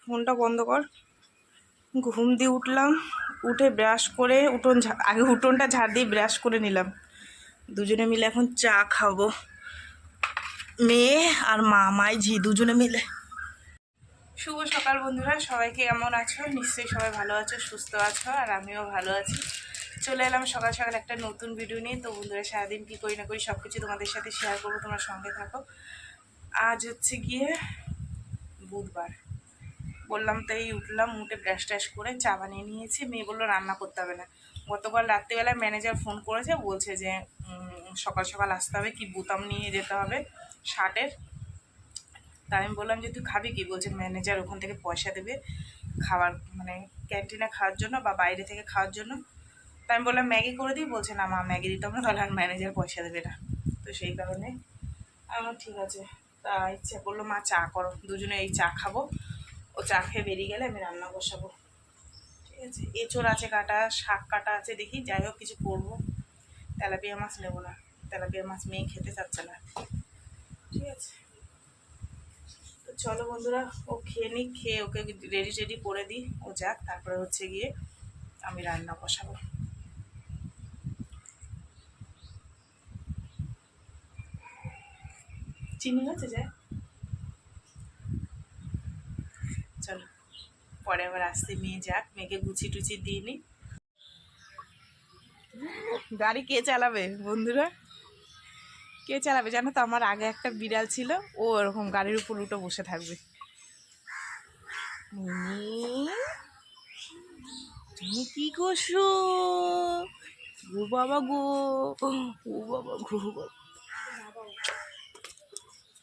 ফোনটা বন্ধ কর। ঘুম দিয়ে উঠলাম, উঠে ব্রাশ করে আগে উঠোনটা ঝাড় দিয়ে ব্রাশ করে নিলাম। দুজনে মিলে এখন চা খাবো, মেয়ে আর মাই ঝি দুজনে মিলে। শুভ সকাল বন্ধুরা, সবাইকে কেমন আছো? নিশ্চয়ই সবাই ভালো আছো, সুস্থ আছো, আর আমিও ভালো আছি। চলে এলাম সকাল সকাল একটা নতুন ভিডিও নিয়ে। তো বন্ধুরা, সারাদিন কী করি না করি সব কিছু তোমাদের সাথে শেয়ার করবো, তোমরা সঙ্গে থাকো। আজ হচ্ছে গিয়ে বুধবার, বললাম তাই উঠলাম, উঠে ব্রাশ ট্রাশ করে চা বানিয়ে নিয়েছি। মেয়ে বললো রান্না করতে হবে না। গতকাল রাত্রিবেলায় ম্যানেজার ফোন করেছে, বলছে যে সকাল সকাল আসতে হবে, কি বোতাম নিয়ে যেতে হবে শার্টের। তা আমি বললাম যে তুই খাবি কি? বলছে ম্যানেজার ওখান থেকে পয়সা দেবে খাবার, মানে ক্যান্টিনে খাওয়ার জন্য বা বাইরে থেকে খাওয়ার জন্য। তা আমি বললাম ম্যাগি করে দিই। বলছে না মা, ম্যাগি দিতে হবে না, তাহলে আর ম্যানেজার পয়সা দেবে না। তো সেই কারণে আমার ঠিক আছে। তা ইচ্ছে করলো মা চা করো, দুজনে এই চা খাবো। ও চা খেয়ে বেরিয়ে গেলে আমি রান্না বসাবো। ঠিক আছে, এঁচোড় আছে কাটা, শাক কাটা আছে, দেখি যাই হোক কিছু করবো। তেলাপিয়া মাছ নেবো না, তেলাপিয়া মাছ মেয়ে খেতে চাচ্ছে না। ঠিক আছে, তো চলো বন্ধুরা, ও খেয়ে নিক, খেয়ে ওকে রেডি টেডি করে দিই, ও যাক, তারপরে হচ্ছে গিয়ে আমি রান্না বসাবো। চিনি হচ্ছে যায়, চলো পরে আবার আসতে, মেয়ে যাক, মেয়েকে গুছি টুচি দিয়ে নি। গাড়ি কে চালাবে বন্ধুরা? কে চালাবে জানো তো? আমার আগে একটা বিড়াল ছিল, ও ওরকম গাড়ির উপর উঠে বসে থাকবে। তুমি কি করছো? ও বাবা গো, ও বাবা গো,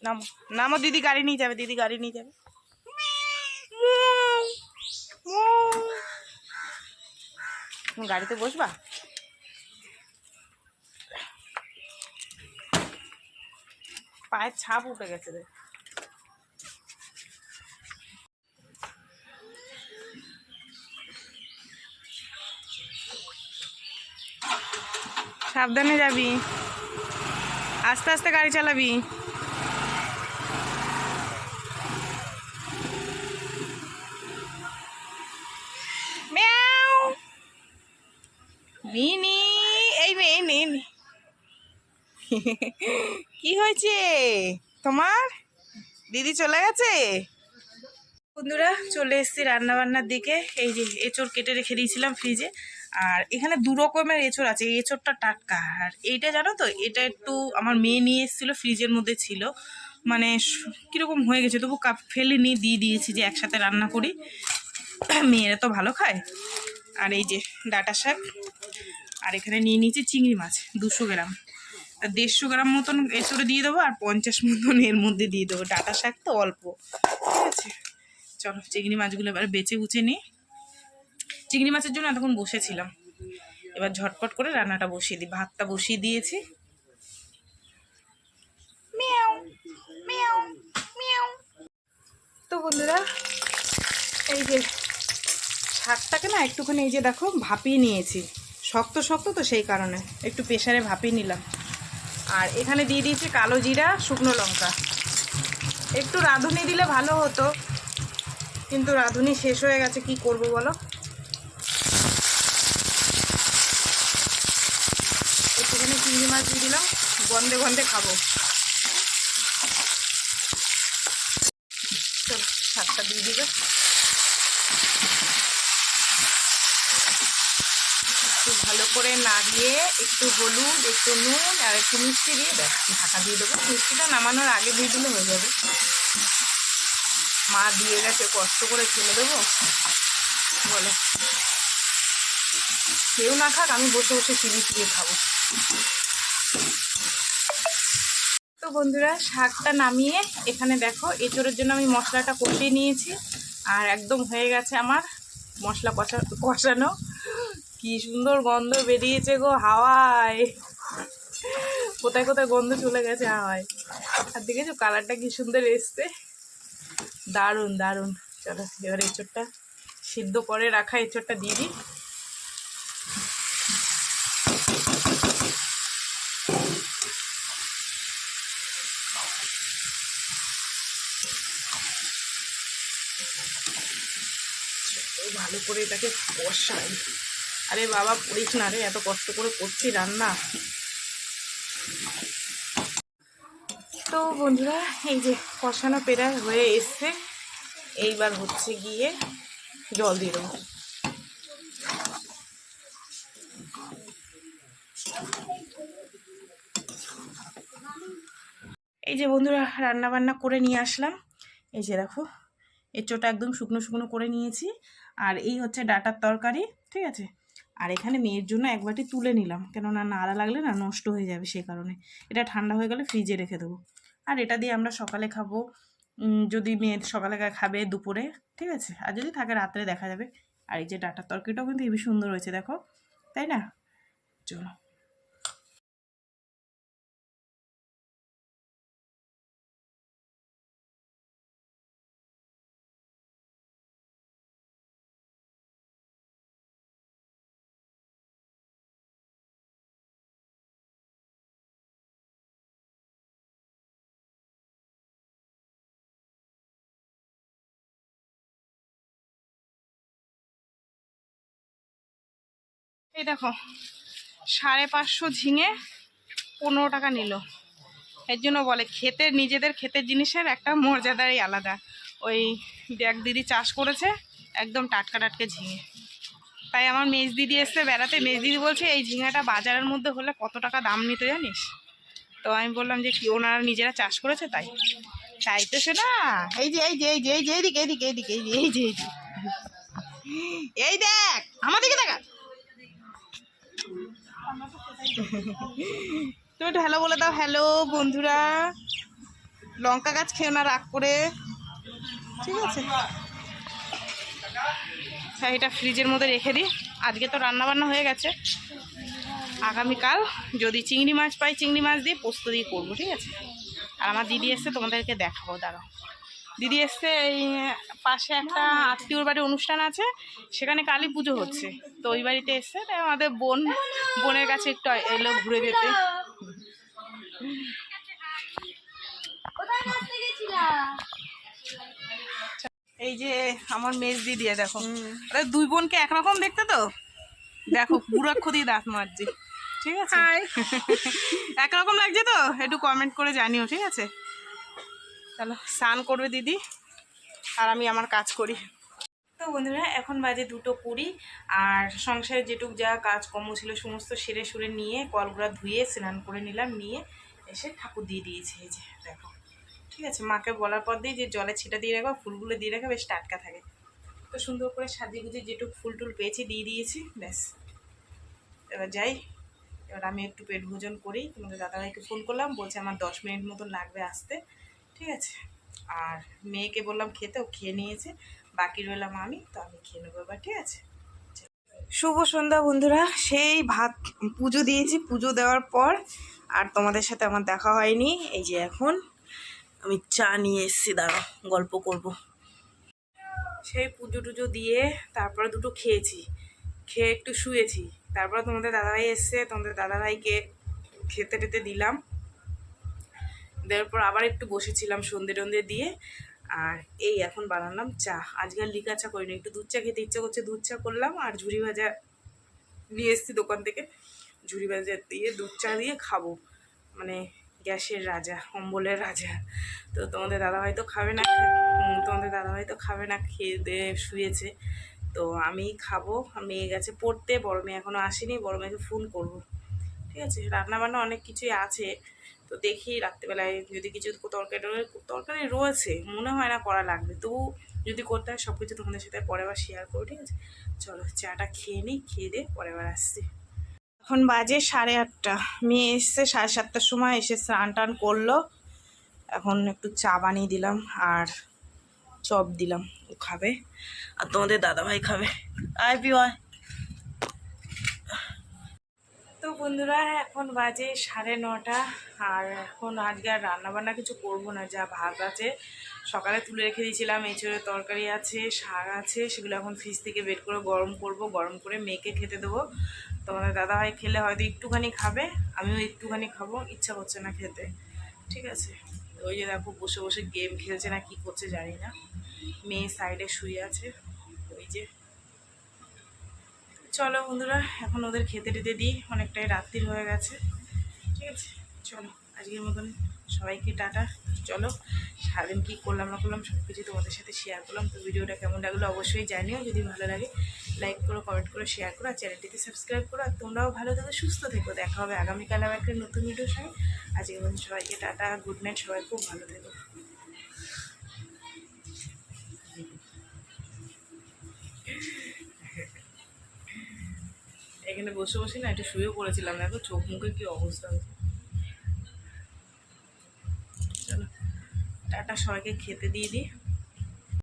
নামো নামো, দিদি গাড়ি নিয়ে যাবে, দিদি গাড়ি নিয়ে যাবে। তুমি গাড়িতে বসবা? পায়ের ছাপ উঠে গেছে রে। সাবধানে যাবি, আস্তে আস্তে গাড়ি চালাবি। মিনি, এই নে এই নে। কি হয়েছে তোমার? দিদি চলে গেছে। বন্ধুরা, চলে এসেছি রান্নাবান্নার দিকে। এই যে এঁচড় কেটে রেখে দিয়েছিলাম ফ্রিজে, আর এখানে দু রকমের এঁচড় আছে। এই এঁচড়টা টাটকা, আর এইটা জানো তো, এটা একটু আমার মেয়ে নিয়ে এসেছিলো, ফ্রিজের মধ্যে ছিল, মানে কীরকম হয়ে গেছে, তবু কাপ ফেলিনি, দিয়ে দিয়েছি যে একসাথে রান্না করি, মেয়েরা তো ভালো খায়। আর এই যে ডাঁটা শাক, আর এখানে নিয়ে নিয়েছি চিংড়ি মাছ 200 গ্রাম, 150 গ্রাম মতন এঁচড়ে দিয়ে দেবো, আর 50 মতন এর মধ্যে দিয়ে দেবো। ডাঁটা শাক তো অল্প, ঠিক আছে। চলো চিংড়ি মাছগুলো এবার বেছে উচে নিই। চিংড়ি মাছের জন্য এতক্ষণ বসেছিলাম, এবার ঝটপট করে রান্নাটা বসিয়ে দিই। ভাতটা বসিয়ে দিয়েছি। তো বন্ধুরা, এই যে শাকটাকে না একটুখানি, এই যে দেখো, ভাপিয়ে নিয়েছি। শক্ত শক্ত তো, সেই কারণে একটু প্রেসারে ভাপিয়ে নিলাম। আর এখানে দিয়ে দিয়েছি কালো জিরা, শুকনো লঙ্কা। একটু রাঁধুনি দিলে ভালো হতো, কিন্তু রাঁধুনি শেষ হয়ে গেছে, কি করব বলো। একটুখানি চিংড়ি মাছ দিয়ে দিলাম, গন্ধে গন্ধে খাবো। চল শাকটা দিয়ে দিবে, একটু ভালো করে নাড়িয়ে, একটু হলুদ, একটু নুন আর একটু মিষ্টি দিয়ে ঢাকা দিয়ে দেবো। মিষ্টিটা নামানোর আগে দিয়ে দিলে হয়ে যাবে। মা দিয়ে গেছে, কষ্ট করে ফেলে দেবো বলো? কেউ না খাক, আমি বসে বসে চিবিয়ে চিবিয়ে খাবো। তো বন্ধুরা, শাকটা নামিয়ে এখানে দেখো এঁচোড়ের জন্য আমি মশলাটা কষিয়ে নিয়েছি, আর একদম হয়ে গেছে আমার মশলা কষানো। কি সুন্দর গন্ধ বেরিয়েছে গো হাওয়ায়, কোথায় কোথায় গন্ধ চলে গেছে হাওয়ায়। আর দেখেছো কালারটা কি সুন্দর এসছে, দারুণ দারুণ। চলো এবার এঁচোড়টা, সিদ্ধ করে রাখা এঁচোড়টা দিয়ে দিই। ভালো করে এটাকে কষাই। আরে বাবা পড়িস না রে, এত কষ্ট করে করছি রান্না। তো বন্ধুরা এই যে কষানো প্রায় হয়ে এসছে, এইবার হচ্ছে গিয়ে জল দিয়ে দেবো। এই যে বন্ধুরা রান্না বান্না করে নিয়ে আসলাম। এই যে দেখো এঁচোটা একদম শুকনো শুকনো করে নিয়েছি। আর এই হচ্ছে ডাঁটার তরকারি, ঠিক আছে। আর এখানে মেয়ের জন্য এক বাটি তুলে নিলাম, কেননা নাড়া লাগলে না নষ্ট হয়ে যাবে, সেই কারণে। এটা ঠান্ডা হয়ে গেলে ফ্রিজে রেখে দেবো। আর এটা দিয়ে আমরা সকালে খাবো, যদি মেয়ে সকালে খাবে দুপুরে, ঠিক আছে। আর যদি থাকে রাত্রে দেখা যাবে। আর এই যে ডাঁটার তরকারিটাও কিন্তু হেবি সুন্দর হয়েছে দেখো, তাই না? চলো। এই দেখো 550 ঝিঙে 15 টাকা নিল। এর জন্য বলে ক্ষেতের, নিজেদের ক্ষেতের জিনিসের একটা মর্যাদাই আলাদা। ওই দেখ দিদি চাষ করেছে একদম টাটকা টাটকা ঝিঙে। তাই আমার মেজ দিদি এসছে বেড়াতে, মেজ দিদি বলছে এই ঝিঙাটা বাজারের মধ্যে হলে কত টাকা দাম নিতে জানিস? তো আমি বললাম যে কি ওনারা নিজেরা চাষ করেছে তাই। তাই তো শোনা, এই যে এই যে এই যে এই যে এইদিকে এইদিকে এইদিকে এই যে এই যে এই দেখ আমার দিকে দেখা। তুমি একটু হ্যালো বলে দাও। হ্যালো বন্ধুরা, লঙ্কা গাছ খেও না রাগ করে, ঠিক আছে। হ্যাঁ এটা ফ্রিজের মধ্যে রেখে দিই। আজকে তো রান্না বান্না হয়ে গেছে, আগামীকাল যদি চিংড়ি মাছ পাই চিংড়ি মাছ দিয়ে পোস্ত দিয়ে করবো, ঠিক আছে। আর আমার দিদি এসছে, তোমাদেরকে দেখাবো, দাঁড়াও। দিদি এসছে, এই পাশে একটা আত্মীয়র বাড়ির অনুষ্ঠান আছে, সেখানে কালী পুজো হচ্ছে, তো ওই বাড়িতে এসছে। তাই আমাদের বোনের কাছে একটু এলো ঘুরে যেতে। এই যে আমার মেজ দিদি দেখো, দুই বোনকে একরকম দেখতে, তো দেখো বুড়াক্ষ দিয়ে দাঁত মারছে, ঠিক আছে। একরকম লাগছে তো, একটু কমেন্ট করে জানিও, ঠিক আছে। চলো স্নান করবে দিদি, আর আমি আমার কাজ করি। তো বন্ধুরা এখন বাজে 2:20, আর সংসারে যেটুক যা কাজকর্ম ছিল সমস্ত সেরে সুরে নিয়ে কলগুলা ধুয়ে স্নান করে নিলাম, নিয়ে এসে ঠাকুর দিয়ে দিয়েছি। এই যে দেখো, ঠিক আছে। মাকে বলার পর দিয়ে যে জলে ছিটা দিয়ে রাখো, ফুলগুলো দিয়ে রাখো, বেশ টাটকা থাকে। তো সুন্দর করে সাজিয়ে গুজিয়ে যেটুকু ফুল টুল পেয়েছি দিয়ে দিয়েছি, ব্যাস। এবার যাই, এবার আমি একটু পেট ভোজন করি। তোমাদের দাদাভাইকে ফোন করলাম, বলছে আমার 10 মিনিট মতন লাগবে আসতে, ঠিক আছে। আর মেয়েকে বললাম খেতে, ও খেয়ে নিয়েছে, বাকি রইলাম আমি, তো আমি খেয়ে নেবো এবার, ঠিক আছে। শুভ সন্ধ্যা বন্ধুরা। সেই ভাত পুজো দিয়েছি, পুজো দেওয়ার পর আর তোমাদের সাথে আমার দেখা হয়নি। এই যে এখন আমি চা নিয়ে এসেছি, দাঁড়াও গল্প করব। সেই পুজো টুজো দিয়ে তারপরে দুটো খেয়েছি, খেয়ে একটু শুয়েছি। তারপরে তোমাদের দাদাভাই এসছে, তোমাদের দাদাভাইকে খেতে টেতে দিলাম, দেওয়ার পর আবার একটু বসেছিলাম সন্ধ্যে টন্ধে দিয়ে। আর এই এখন বানালাম চা। আজকে আর লিকা চা করিনি, একটু দুধ চা খেতে ইচ্ছা করছে, দুধ চা করলাম। আর ঝুড়ি ভাজা নিয়ে এসেছি দোকান থেকে, ঝুড়ি ভাজা দিয়ে দুধ চা দিয়ে খাবো, মানে গ্যাসের রাজা, অম্বলের রাজা। তো তোমাদের দাদাভাই তো খাবে না, খেয়ে দিয়ে শুয়েছে। তো আমি খাবো, মেয়ে গেছে পড়তে, বড় মেয়ে এখনও আসেনি, বড় মেয়েকে ফোন করবো, ঠিক আছে। রান্নাবান্না অনেক কিছুই আছে, তো দেখি রাত্রিবেলায় যদি কিছু তরকারি রয়েছে, মনে হয় না করা লাগবে, তবু যদি করতে হয় সব কিছু তোমাদের সাথে পরে আবার শেয়ার করো, ঠিক আছে। চলো চাটা খেয়ে নিই, খেয়ে দিয়ে পরে আবার আসছি। এখন বাজে 8:30, মেয়ে এসছে 7:30টার সময়, এসে স্নান টান করলো। এখন একটু চা বানিয়ে দিলাম আর চপ দিলাম, ও খাবে। আর তোমাদের দাদাভাই খাবে। আয় পিও আয়। তো বন্ধুরা এখন বাজে 9:30, আর এখন আজকে আর রান্নাবান্না কিছু করবো না, যা ভাত আছে সকালে তুলে রেখে দিয়েছিলাম, এঁচোড়ের তরকারি আছে, শাক আছে, সেগুলো এখন ফ্রিজ থেকে বের করে গরম করব, গরম করে মেয়েকে খেতে দেবো। তোমাদের দাদাভাই খেলে হয়তো একটুখানি খাবে, আমিও একটুখানি খাবো, ইচ্ছা করছে না খেতে, ঠিক আছে। ওই যে দেখো বসে বসে গেম খেলছে না কি করছে জানি না। মেয়ে সাইডে শুয়ে আছে ওই যে। চলো বন্ধুরা, এখন ওদের খেতে টেতে দিই, অনেকটাই রাত্রির হয়ে গেছে। ঠিক আছে, চলো আজকের মতন সবাইকে টাটা। চলো সারাদিন কী করলাম না করলাম সব কিছু তোমাদের সাথে শেয়ার করলাম। তো ভিডিওটা কেমন লাগলো অবশ্যই জানিও, যদি ভালো লাগে লাইক করো, কমেন্ট করো, শেয়ার করো, আর চ্যানেলটিতে সাবস্ক্রাইব করো। আর তোমরাও ভালো থেকো, সুস্থ থেকো। দেখা হবে আগামীকাল আমার একটা নতুন ভিডিওর সঙ্গে। আজকের মতন সবাইকে টাটা, গুড নাইট, সবাই খুব ভালো থেকো। এখানে বসে বসে না একটু শুয়ে পড়েছিলাম, দেখো চোখ মুখে কী অবস্থা হয়েছে। চলো টাটা, সবাইকে খেতে দিয়ে দিই।